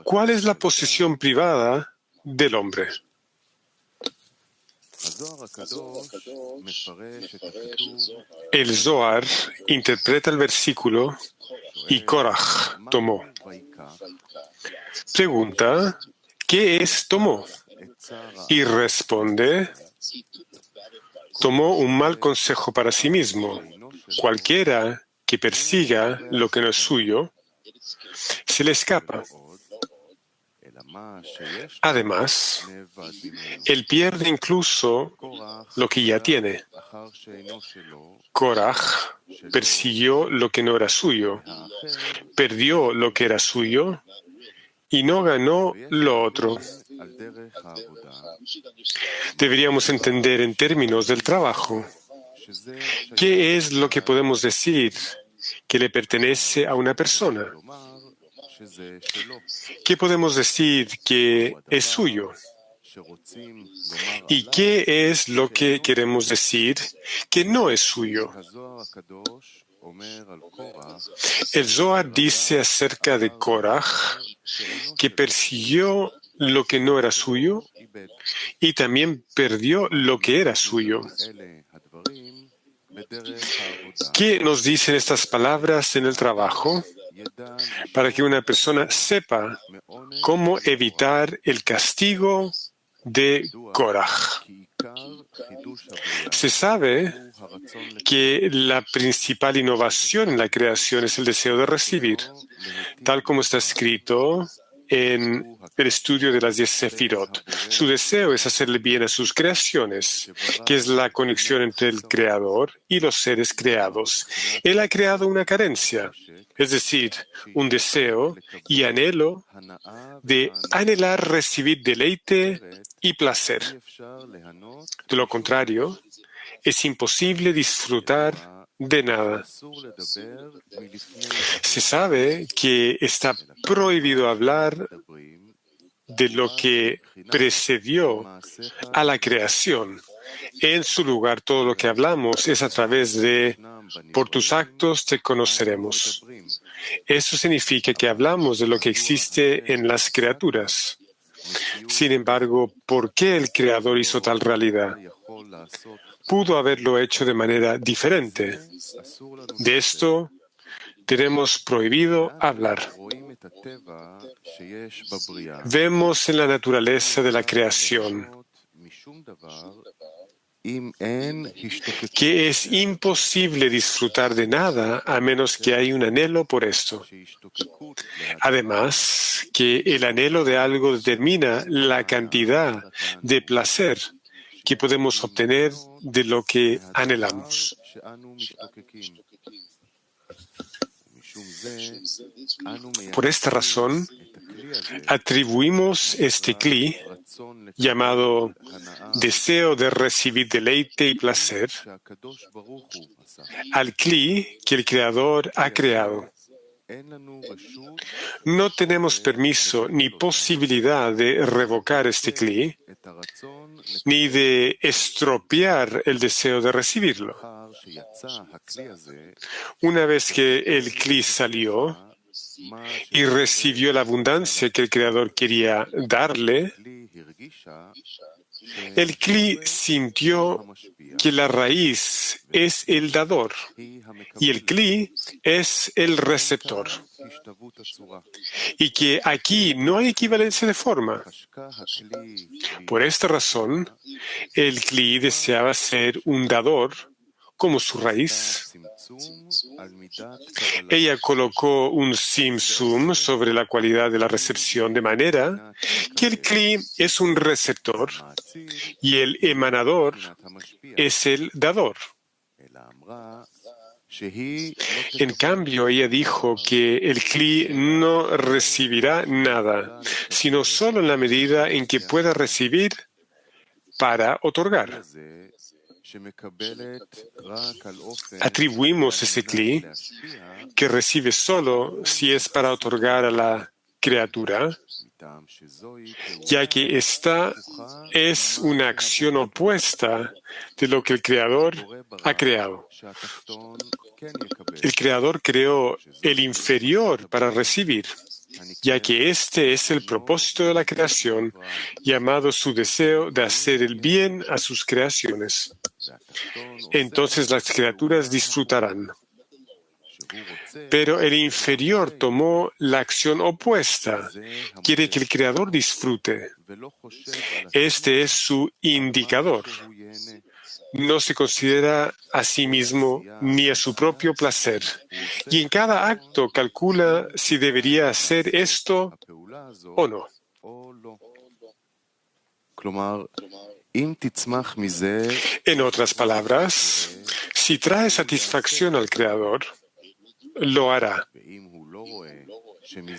¿Cuál es la posición privada del hombre? El Zohar interpreta el versículo y Korach tomó. Pregunta, ¿qué es tomó? Y responde, tomó un mal consejo para sí mismo. Cualquiera que persiga lo que no es suyo, se le escapa. Además, él pierde incluso lo que ya tiene. Korach persiguió lo que no era suyo, perdió lo que era suyo y no ganó lo otro. Deberíamos entender en términos del trabajo. ¿Qué es lo que podemos decir que le pertenece a una persona? ¿Qué podemos decir que es suyo? ¿Y qué es lo que queremos decir que no es suyo? El Zohar dice acerca de Korach que persiguió lo que no era suyo y también perdió lo que era suyo. ¿Qué nos dicen estas palabras en el trabajo? Para que una persona sepa cómo evitar el castigo de Korach. Se sabe que la principal innovación en la creación es el deseo de recibir, tal como está escrito en el estudio de las 10 Sefirot. Su deseo es hacerle bien a sus creaciones, que es la conexión entre el Creador y los seres creados. Él ha creado una carencia, es decir, un deseo y anhelo de anhelar recibir deleite y placer. De lo contrario, es imposible disfrutar de nada. Se sabe que está prohibido hablar de lo que precedió a la creación. En su lugar, todo lo que hablamos es a través de por tus actos te conoceremos. Eso significa que hablamos de lo que existe en las criaturas. Sin embargo, ¿por qué el Creador hizo tal realidad? Pudo haberlo hecho de manera diferente. De esto tenemos prohibido hablar. Vemos en la naturaleza de la creación que es imposible disfrutar de nada a menos que haya un anhelo por esto. Además, que el anhelo de algo determina la cantidad de placer que podemos obtener de lo que anhelamos. Por esta razón, atribuimos este cli, llamado deseo de recibir deleite y placer, al cli que el Creador ha creado. No tenemos permiso ni posibilidad de revocar este cli, ni de estropear el deseo de recibirlo. Una vez que el cli salió y recibió la abundancia que el Creador quería darle, el cli sintió que la raíz es el dador y el cli es el receptor, y que aquí no hay equivalencia de forma. Por esta razón, el cli deseaba ser un dador como su raíz. Ella colocó un simsum sobre la cualidad de la recepción de manera que el cli es un receptor y el emanador es el dador. En cambio, ella dijo que el cli no recibirá nada, sino solo en la medida en que pueda recibir para otorgar. Atribuimos ese cli, que recibe solo si es para otorgar a la criatura, ya que esta es una acción opuesta de lo que el Creador ha creado. El Creador creó el inferior para recibir, ya que este es el propósito de la creación, llamado su deseo de hacer el bien a sus creaciones. Entonces las criaturas disfrutarán. Pero el inferior tomó la acción opuesta. Quiere que el Creador disfrute. Este es su indicador. No se considera a sí mismo ni a su propio placer. Y en cada acto calcula si debería hacer esto o no. En otras palabras, si trae satisfacción al Creador, lo hará.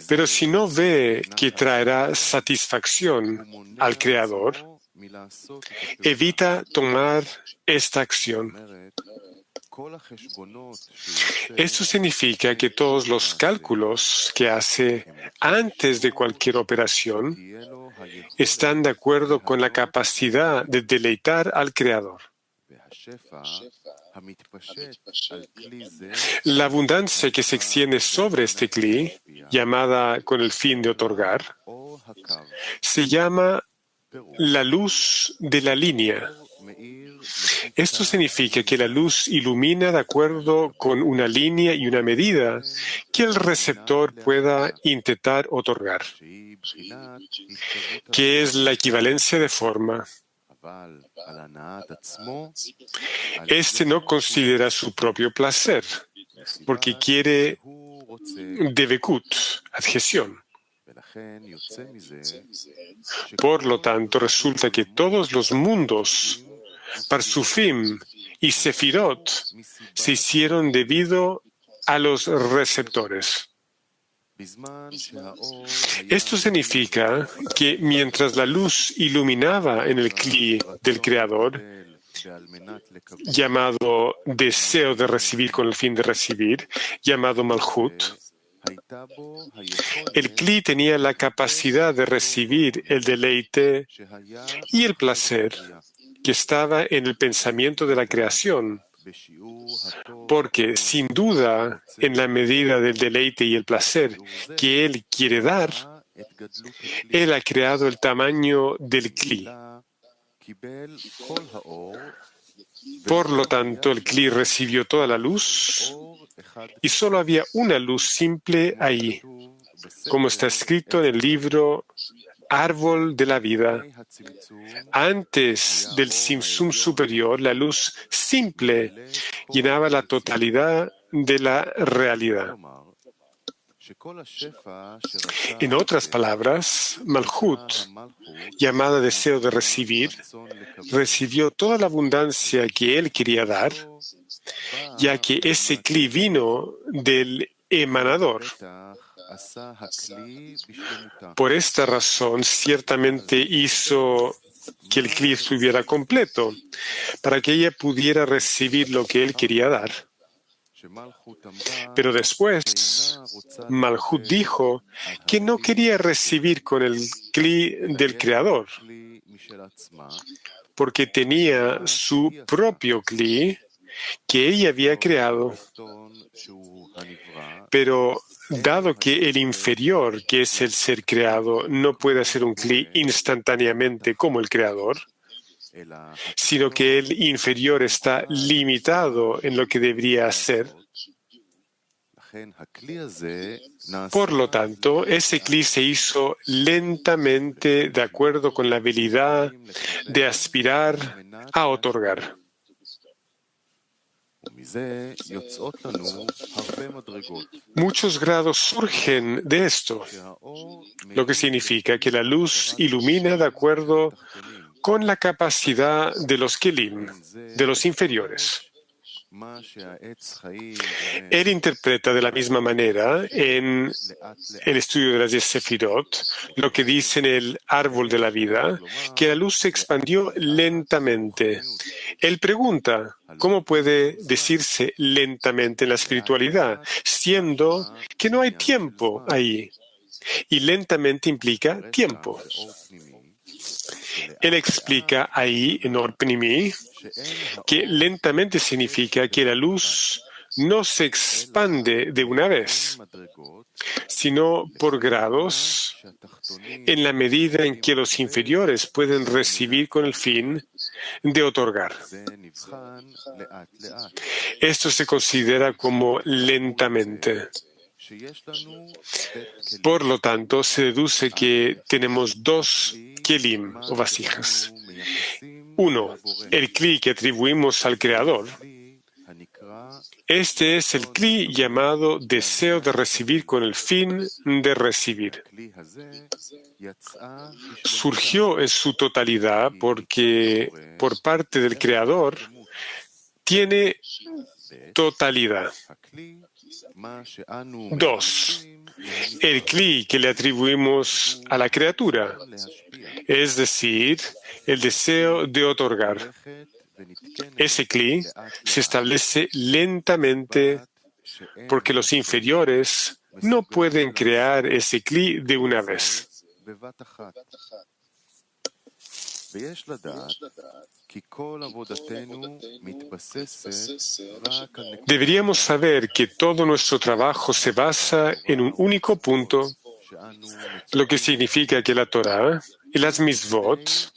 Pero si no ve que traerá satisfacción al Creador, evita tomar esta acción. Esto significa que todos los cálculos que hace antes de cualquier operación están de acuerdo con la capacidad de deleitar al Creador. La abundancia que se extiende sobre este cli, llamada con el fin de otorgar, se llama la luz de la línea. Esto significa que la luz ilumina de acuerdo con una línea y una medida que el receptor pueda intentar otorgar, que es la equivalencia de forma. Este no considera su propio placer, porque quiere devekut, adhesión. Por lo tanto, resulta que todos los mundos, Parsufim y Sefirot, se hicieron debido a los receptores. Esto significa que mientras la luz iluminaba en el cli del Creador, llamado deseo de recibir con el fin de recibir, llamado Malhut, el cli tenía la capacidad de recibir el deleite y el placer que estaba en el pensamiento de la creación, porque sin duda, en la medida del deleite y el placer que él quiere dar, él ha creado el tamaño del cli. Por lo tanto, el cli recibió toda la luz y solo había una luz simple ahí, como está escrito en el libro Árbol de la Vida. Antes del Simsum superior, la luz simple llenaba la totalidad de la realidad. En otras palabras, Malhut, llamada deseo de recibir, recibió toda la abundancia que él quería dar, ya que ese cli vino del emanador. Por esta razón, ciertamente hizo que el cli estuviera completo, para que ella pudiera recibir lo que él quería dar. Pero después, Malhut dijo que no quería recibir con el cli del Creador, porque tenía su propio cli que ella había creado. Pero dado que el inferior, que es el ser creado, no puede hacer un cli instantáneamente como el creador, sino que el inferior está limitado en lo que debería hacer. Por lo tanto, ese cli se hizo lentamente de acuerdo con la habilidad de aspirar a otorgar. Muchos grados surgen de esto, lo que significa que la luz ilumina de acuerdo con la capacidad de los kelim, de los inferiores. Él interpreta de la misma manera en el estudio de las 10 Sefirot lo que dice en el árbol de la vida, que la luz se expandió lentamente. Él pregunta, ¿cómo puede decirse lentamente en la espiritualidad, siendo que no hay tiempo ahí? Y lentamente implica tiempo. Él explica ahí en Or Pnimi que lentamente significa que la luz no se expande de una vez, sino por grados, en la medida en que los inferiores pueden recibir con el fin de otorgar. Esto se considera como lentamente. Por lo tanto, se deduce que tenemos dos kelim o vasijas. Uno, el kli que atribuimos al Creador. Este es el kli llamado deseo de recibir con el fin de recibir. Surgió en su totalidad porque por parte del Creador tiene totalidad. 2. El kli que le atribuimos a la criatura, es decir, el deseo de otorgar. Ese kli se establece lentamente porque los inferiores no pueden crear ese kli de una vez. Deberíamos saber que todo nuestro trabajo se basa en un único punto, lo que significa que la Torah y las mitzvot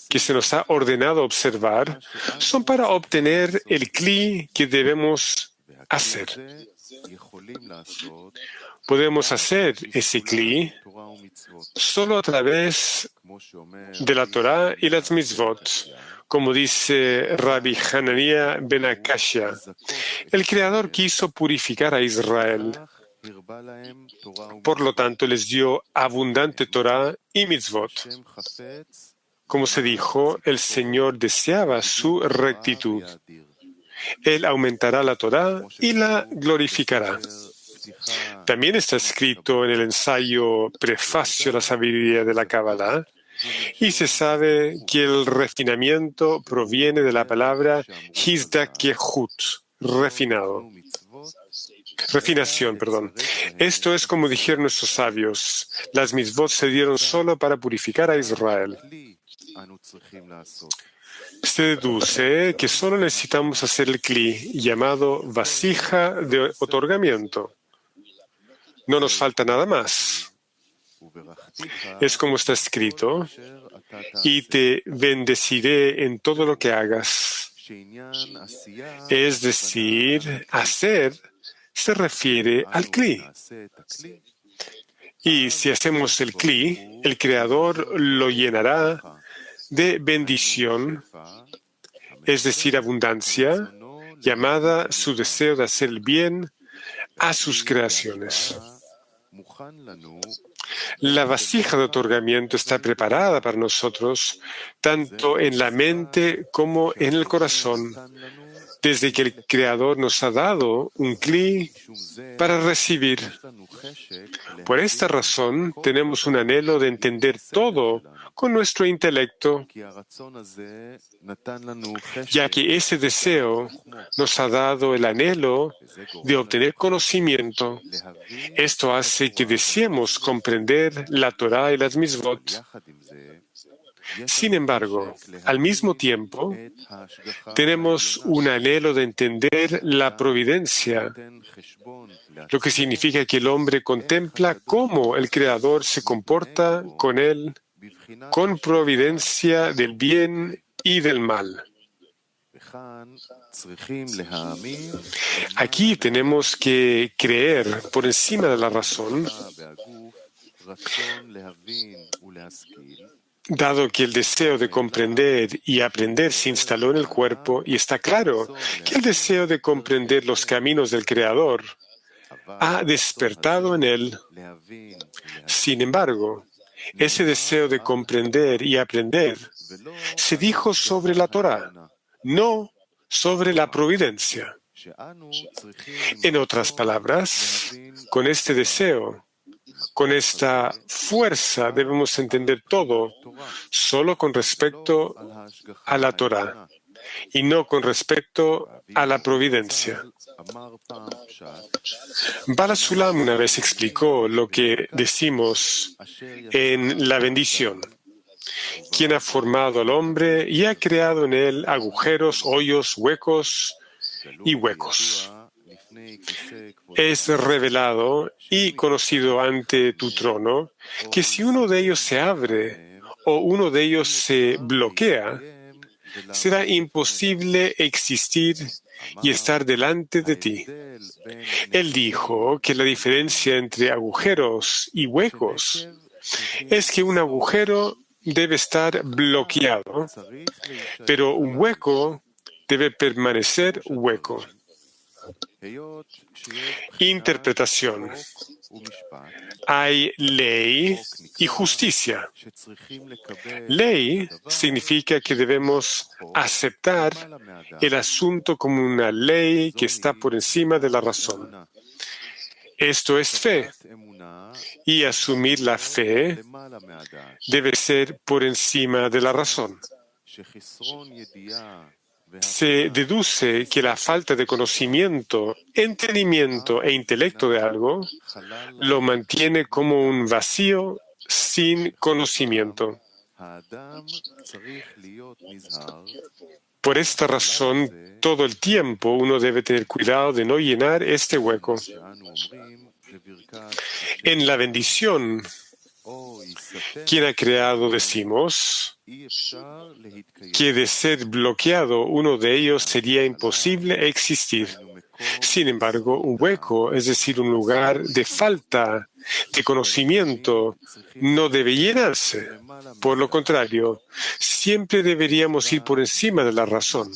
que se nos ha ordenado observar son para obtener el kli que debemos hacer. Podemos hacer ese kli solo a través de la Torah y las mitzvot. Como dice Rabbi Hananiah ben Akashia, el Creador quiso purificar a Israel. Por lo tanto, les dio abundante Torah y mitzvot. Como se dijo, el Señor deseaba su rectitud. Él aumentará la Torah y la glorificará. También está escrito en el ensayo Prefacio a la sabiduría de la Kabbalah, y se sabe que el refinamiento proviene de la palabra hizdakehut, refinación. Esto es como dijeron nuestros sabios, las mitzvot se dieron solo para purificar a Israel. Se deduce que solo necesitamos hacer el kli llamado vasija de otorgamiento. No nos falta nada más. Es como está escrito, y te bendeciré en todo lo que hagas. Es decir, hacer se refiere al kli. Y si hacemos el kli, el Creador lo llenará de bendición, es decir, abundancia, llamada su deseo de hacer el bien a sus creaciones. La vasija de otorgamiento está preparada para nosotros, tanto en la mente como en el corazón, desde que el Creador nos ha dado un kli para recibir. Por esta razón, tenemos un anhelo de entender todo con nuestro intelecto, ya que ese deseo nos ha dado el anhelo de obtener conocimiento. Esto hace que deseemos comprender la Torah y las mitzvot. Sin embargo, al mismo tiempo, tenemos un anhelo de entender la providencia, lo que significa que el hombre contempla cómo el Creador se comporta con él, con providencia del bien y del mal. Aquí tenemos que creer por encima de la razón, dado que el deseo de comprender y aprender se instaló en el cuerpo, y está claro que el deseo de comprender los caminos del Creador ha despertado en él. Sin embargo, ese deseo de comprender y aprender se dijo sobre la Torah, no sobre la providencia. En otras palabras, con este deseo, con esta fuerza debemos entender todo solo con respecto a la Torah y no con respecto a la providencia. Bala Sulam una vez explicó lo que decimos en la bendición. Quien ha formado al hombre y ha creado en él agujeros, hoyos, huecos y huecos. es revelado y conocido ante tu trono, que si uno de ellos se abre o uno de ellos se bloquea, será imposible existir y estar delante de ti. Él dijo que la diferencia entre agujeros y huecos es que un agujero debe estar bloqueado, pero un hueco debe permanecer hueco. Interpretación. Hay ley y justicia. Ley significa que debemos aceptar el asunto como una ley que está por encima de la razón. Esto es fe. Y asumir la fe debe ser por encima de la razón. Se deduce que la falta de conocimiento, entendimiento e intelecto de algo lo mantiene como un vacío sin conocimiento. Por esta razón, todo el tiempo uno debe tener cuidado de no llenar este hueco. En la bendición, quien ha creado, decimos que de ser bloqueado uno de ellos sería imposible existir. Sin embargo, un hueco, es decir, un lugar de falta de conocimiento, no debe llenarse. Por lo contrario, siempre deberíamos ir por encima de la razón.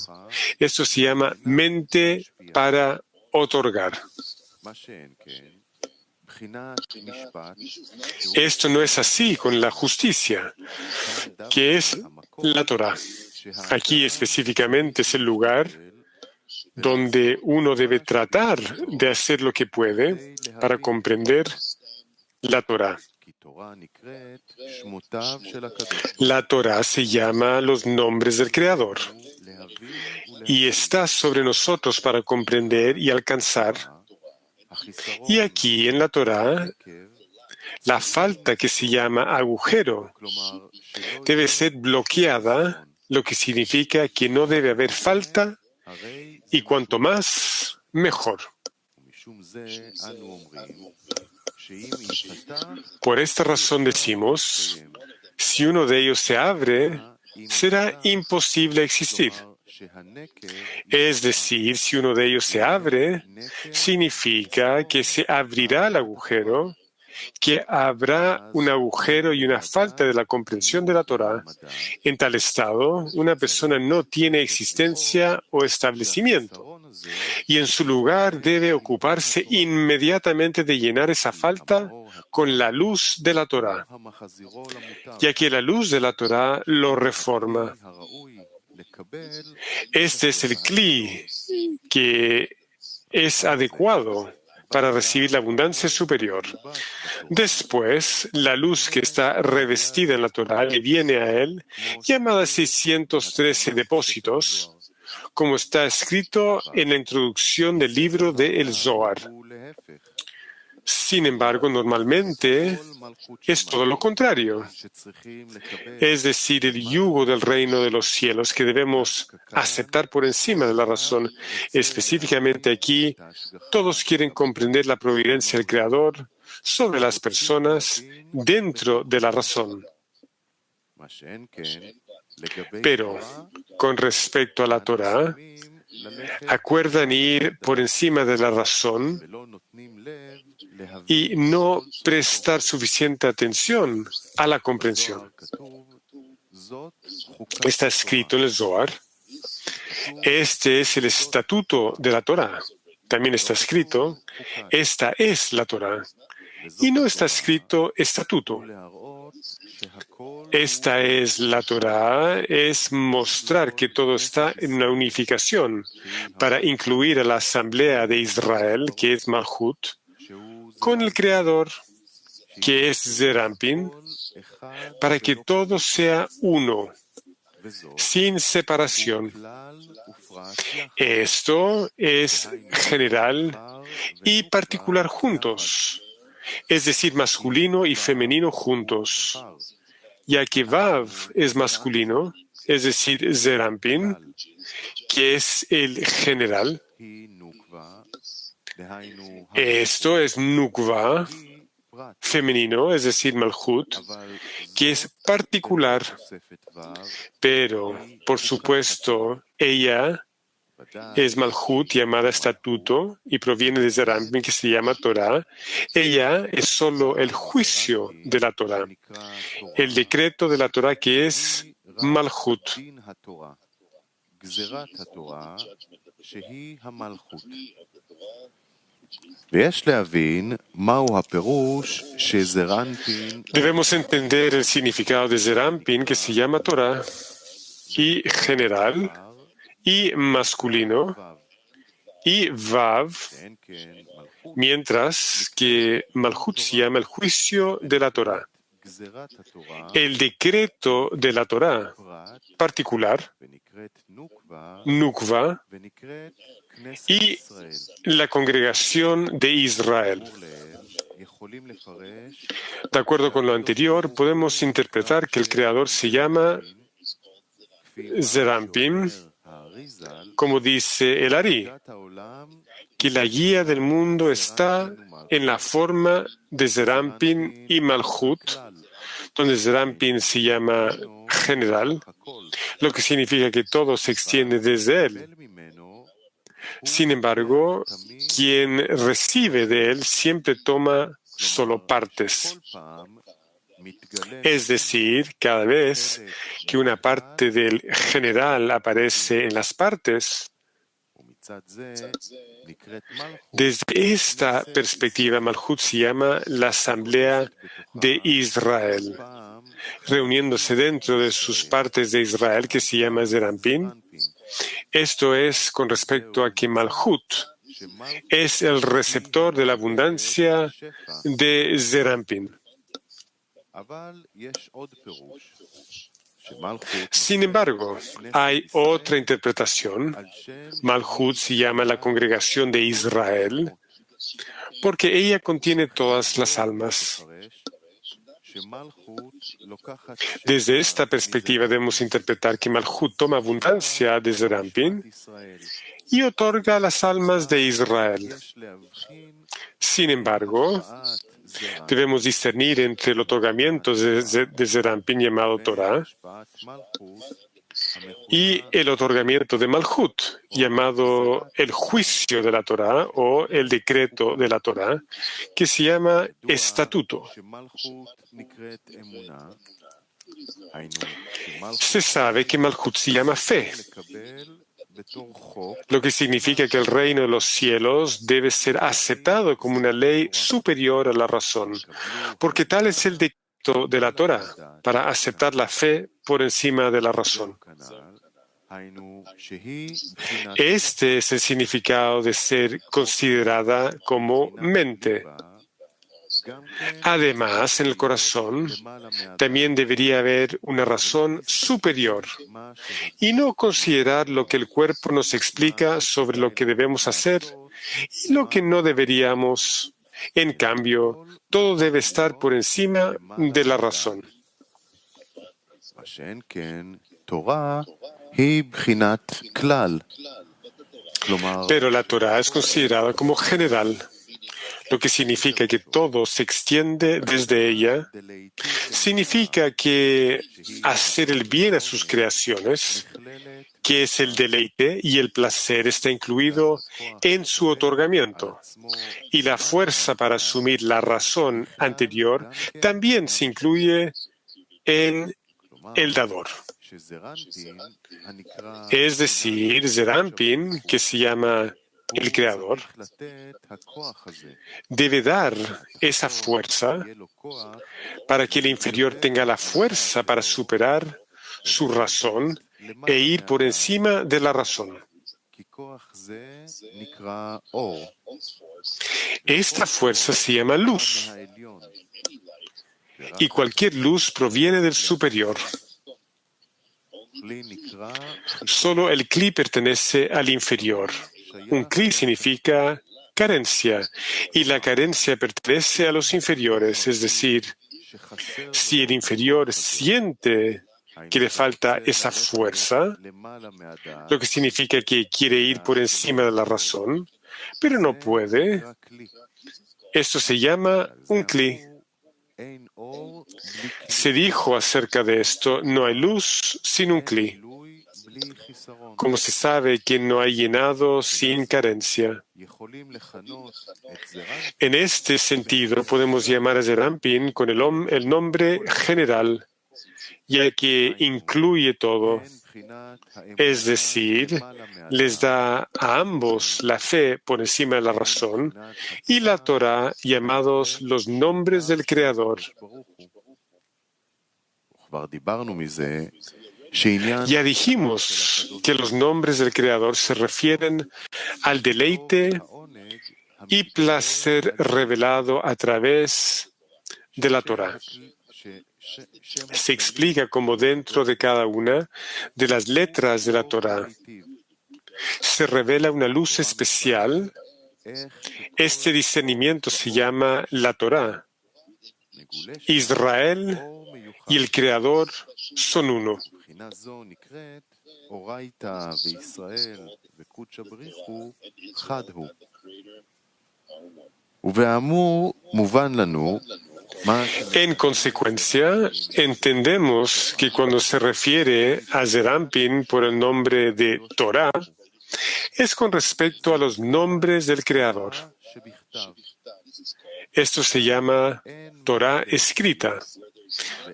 Esto se llama mente para otorgar. Esto no es así con la justicia, que es la Torah. Aquí específicamente es el lugar donde uno debe tratar de hacer lo que puede para comprender la Torah. La Torah se llama los nombres del Creador y está sobre nosotros para comprender y alcanzar. Y aquí en la Torah, la falta que se llama agujero debe ser bloqueada, lo que significa que no debe haber falta y cuanto más, mejor. Por esta razón decimos, si uno de ellos se abre, será imposible existir. Es decir, si uno de ellos se abre, significa que se abrirá el agujero, que habrá un agujero y una falta de la comprensión de la Torah. En tal estado, una persona no tiene existencia o establecimiento, y en su lugar debe ocuparse inmediatamente de llenar esa falta con la luz de la Torah, ya que la luz de la Torah lo reforma. Este es el cli que es adecuado para recibir la abundancia superior. Después, la luz que está revestida en la Torah le viene a él, llamada 613 depósitos, como está escrito en la introducción del libro de El Zohar. Sin embargo, normalmente es todo lo contrario. Es decir, el yugo del reino de los cielos que debemos aceptar por encima de la razón. Específicamente aquí, todos quieren comprender la providencia del Creador sobre las personas dentro de la razón. Pero, con respecto a la Torah, acuerdan ir por encima de la razón y no prestar suficiente atención a la comprensión. Está escrito en el Zohar. Este es el estatuto de la Torah. También está escrito, esta es la Torah. Y no está escrito estatuto. Esta es la Torah, es mostrar que todo está en una unificación para incluir a la asamblea de Israel, que es Malhut, con el Creador, que es Zerampin, para que todo sea uno, sin separación. Esto es general y particular juntos, es decir, masculino y femenino juntos, ya que Vav es masculino, es decir, Zerampin, que es el general, Esto es Nukva, femenino, es decir, Malhut, que es particular, pero, por supuesto, ella es Malhut llamada estatuto y proviene de Zerampin, que se llama Torah. Ella es solo el juicio de la Torah, el decreto de la Torah que es Malhut. Debemos entender el significado de Zerampin, que se llama Torah, y general, y masculino, y Vav, mientras que Malhut se llama el juicio de la Torah, el decreto de la Torah particular, Nukva, y la congregación de Israel. De acuerdo con lo anterior, podemos interpretar que el Creador se llama Zerampin, como dice el Ari, que la guía del mundo está en la forma de Zerampin y Malhut, donde Zerampin se llama general, lo que significa que todo se extiende desde él. Sin embargo, quien recibe de él siempre toma solo partes. Es decir, cada vez que una parte del general aparece en las partes, desde esta perspectiva, Malhut se llama la Asamblea de Israel, reuniéndose dentro de sus partes de Israel, que se llama Zerampin. Esto es con respecto a que Malhut es el receptor de la abundancia de Zerampin. Sin embargo, hay otra interpretación. Malhut se llama la congregación de Israel porque ella contiene todas las almas. Desde esta perspectiva debemos interpretar que Malhut toma abundancia de Zerampin y otorga a las almas de Israel. Sin embargo, debemos discernir entre el otorgamiento de Zerampin llamado Torah y el otorgamiento de Malhut, llamado el juicio de la Torah o el decreto de la Torah, que se llama estatuto. Se sabe que Malhut se llama fe, lo que significa que el reino de los cielos debe ser aceptado como una ley superior a la razón, porque tal es el decreto de la Torah, para aceptar la fe por encima de la razón. Este es el significado de ser considerada como mente. Además, en el corazón también debería haber una razón superior y no considerar lo que el cuerpo nos explica sobre lo que debemos hacer y lo que no deberíamos. En cambio, todo debe estar por encima de la razón. Pero la Torah es considerada como general, lo que significa que todo se extiende desde ella. Significa que hacer el bien a sus creaciones, que es el deleite y el placer, está incluido en su otorgamiento. Y la fuerza para asumir la razón anterior también se incluye en el dador. Es decir, Zerampin, que se llama el Creador, debe dar esa fuerza para que el inferior tenga la fuerza para superar su razón e ir por encima de la razón. Esta fuerza se llama luz, y cualquier luz proviene del superior. Solo el Kli pertenece al inferior. Un Kli significa carencia, y la carencia pertenece a los inferiores, es decir, si el inferior siente que le falta esa fuerza, lo que significa que quiere ir por encima de la razón, pero no puede. Esto se llama un kli. Se dijo acerca de esto, no hay luz sin un kli. Como se sabe que no hay llenado sin carencia. En este sentido, podemos llamar a Zerampin con el nombre general, ya que incluye todo. Es decir, les da a ambos la fe por encima de la razón y la Torah llamados los nombres del Creador. Ya dijimos que los nombres del Creador se refieren al deleite y placer revelado a través de la Torah. Se explica cómo dentro de cada una de las letras de la Torah se revela una luz especial. Este discernimiento se llama la Torah. Israel y el Creador son uno. En consecuencia, entendemos que cuando se refiere a Zerampin por el nombre de Torah, es con respecto a los nombres del Creador. Esto se llama Torah escrita,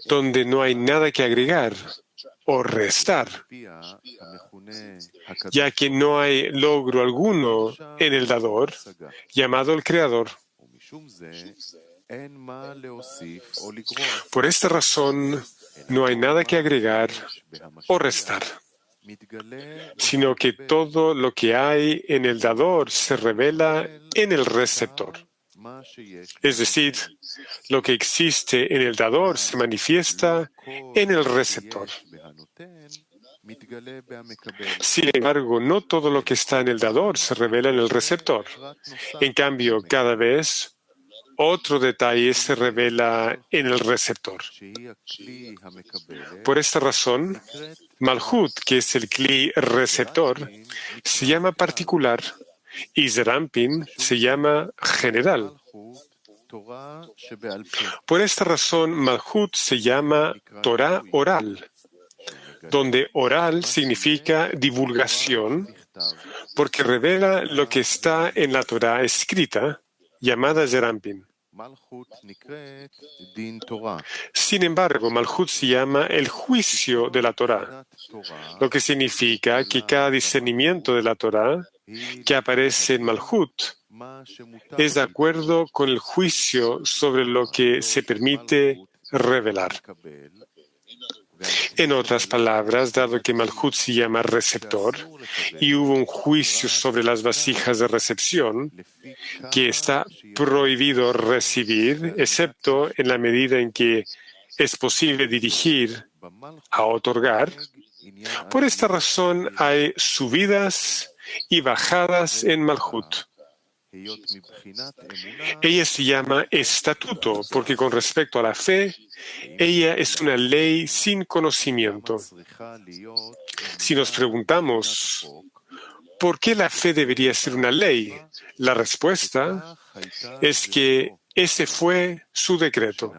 donde no hay nada que agregar o restar, ya que no hay logro alguno en el dador, llamado el Creador. Por esta razón, no hay nada que agregar o restar, sino que todo lo que hay en el dador se revela en el receptor. Es decir, lo que existe en el dador se manifiesta en el receptor. Sin embargo, no todo lo que está en el dador se revela en el receptor. En cambio, cada vez otro detalle se revela en el receptor. Por esta razón, Malhut, que es el kli receptor, se llama particular y Zerampin se llama general. Por esta razón, Malhut se llama Torah oral, donde oral significa divulgación, porque revela lo que está en la Torah escrita, llamada Zerampin. Sin embargo, Malhut se llama el juicio de la Torah, lo que significa que cada discernimiento de la Torah que aparece en Malhut es de acuerdo con el juicio sobre lo que se permite revelar. En otras palabras, dado que Malhut se llama receptor y hubo un juicio sobre las vasijas de recepción, que está prohibido recibir, excepto en la medida en que es posible dirigir a otorgar, por esta razón hay subidas y bajadas en Malhut. Ella se llama estatuto porque con respecto a la fe, ella es una ley sin conocimiento. Si nos preguntamos, ¿por qué la fe debería ser una ley? La respuesta es que ese fue su decreto,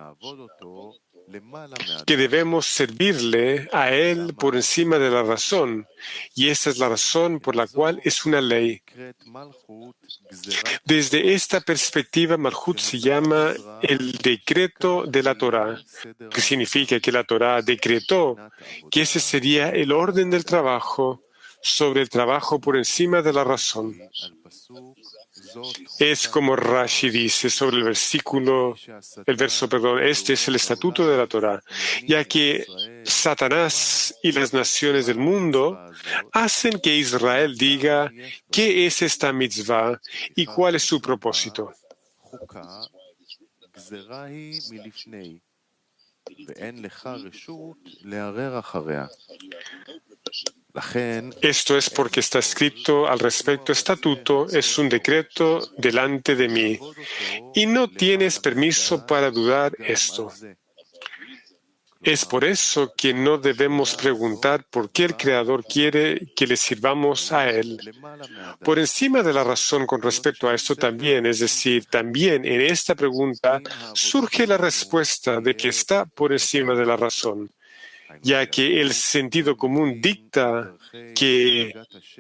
que debemos servirle a Él por encima de la razón, y esa es la razón por la cual es una ley. Desde esta perspectiva, Malhut se llama el decreto de la Torah, que significa que la Torah decretó que ese sería el orden del trabajo sobre el trabajo por encima de la razón. Es como Rashi dice sobre el verso, este es el estatuto de la Torah, ya que Satanás y las naciones del mundo hacen que Israel diga qué es esta mitzvah y cuál es su propósito. Esto es porque está escrito al respecto, estatuto es un decreto delante de mí, y no tienes permiso para dudar esto. Es por eso que no debemos preguntar por qué el Creador quiere que le sirvamos a Él. Por encima de la razón con respecto a esto también, es decir, también en esta pregunta surge la respuesta de que está por encima de la razón, ya que el sentido común dicta que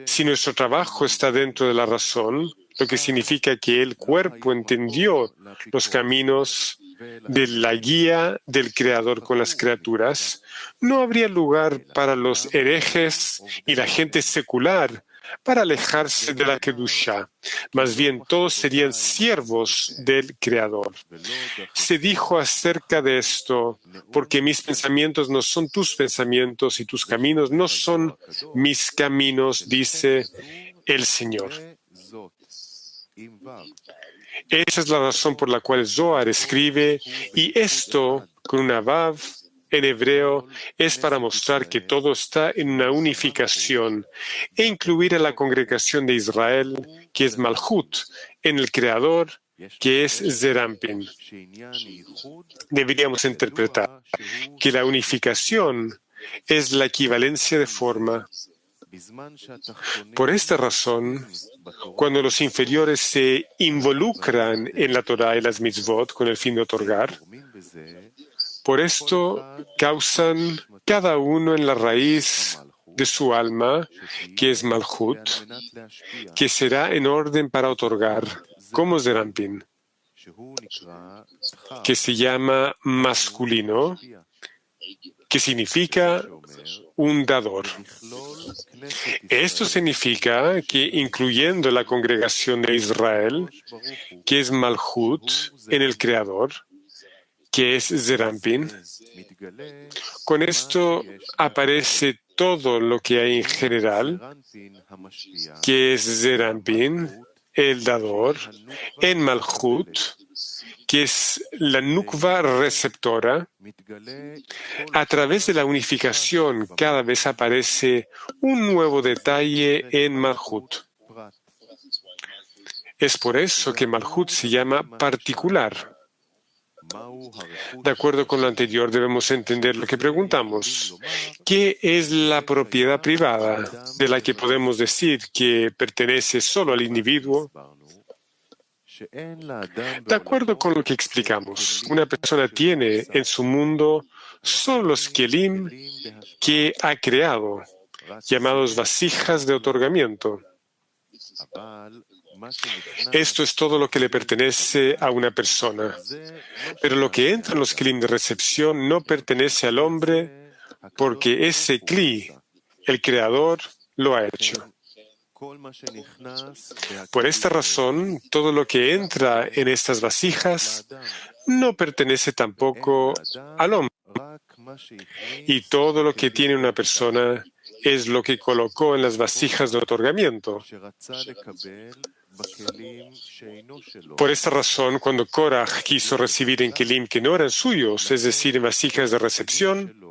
si nuestro trabajo está dentro de la razón, lo que significa que el cuerpo entendió los caminos de la guía del Creador con las criaturas, no habría lugar para los herejes y la gente secular para alejarse de la Kedusha. Más bien, todos serían siervos del Creador. Se dijo acerca de esto, porque mis pensamientos no son tus pensamientos y tus caminos no son mis caminos, dice el Señor. Esa es la razón por la cual Zohar escribe, y esto, con una Vav en hebreo, es para mostrar que todo está en una unificación e incluir a la congregación de Israel, que es Malhut, en el Creador, que es Zerampin. Deberíamos interpretar que la unificación es la equivalencia de forma. Por esta razón, cuando los inferiores se involucran en la Torah y las mitzvot con el fin de otorgar, por esto causan cada uno en la raíz de su alma, que es Malhut, que será en orden para otorgar, como Zerampin, que se llama masculino, que significa un dador. Esto significa que, incluyendo la congregación de Israel, que es Malhut en el Creador, que es Zerampin, con esto aparece todo lo que hay en general, que es Zerampin, el dador, en Malhut, que es la nukva receptora. A través de la unificación cada vez aparece un nuevo detalle en Malhut. Es por eso que Malhut se llama particular. De acuerdo con lo anterior, debemos entender lo que preguntamos. ¿Qué es la propiedad privada de la que podemos decir que pertenece solo al individuo? De acuerdo con lo que explicamos, una persona tiene en su mundo solo los kelim que ha creado, llamados vasijas de otorgamiento. Esto es todo lo que le pertenece a una persona. Pero lo que entra en los kelim de recepción no pertenece al hombre porque ese kli, el Creador, lo ha hecho. Por esta razón, todo lo que entra en estas vasijas no pertenece tampoco al hombre. Y todo lo que tiene una persona es lo que colocó en las vasijas de otorgamiento. Por esta razón, cuando Korach quiso recibir en kelim que no eran suyos, es decir, en vasijas de recepción,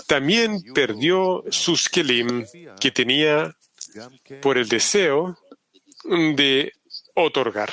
también perdió sus kelim que tenía por el deseo de otorgar.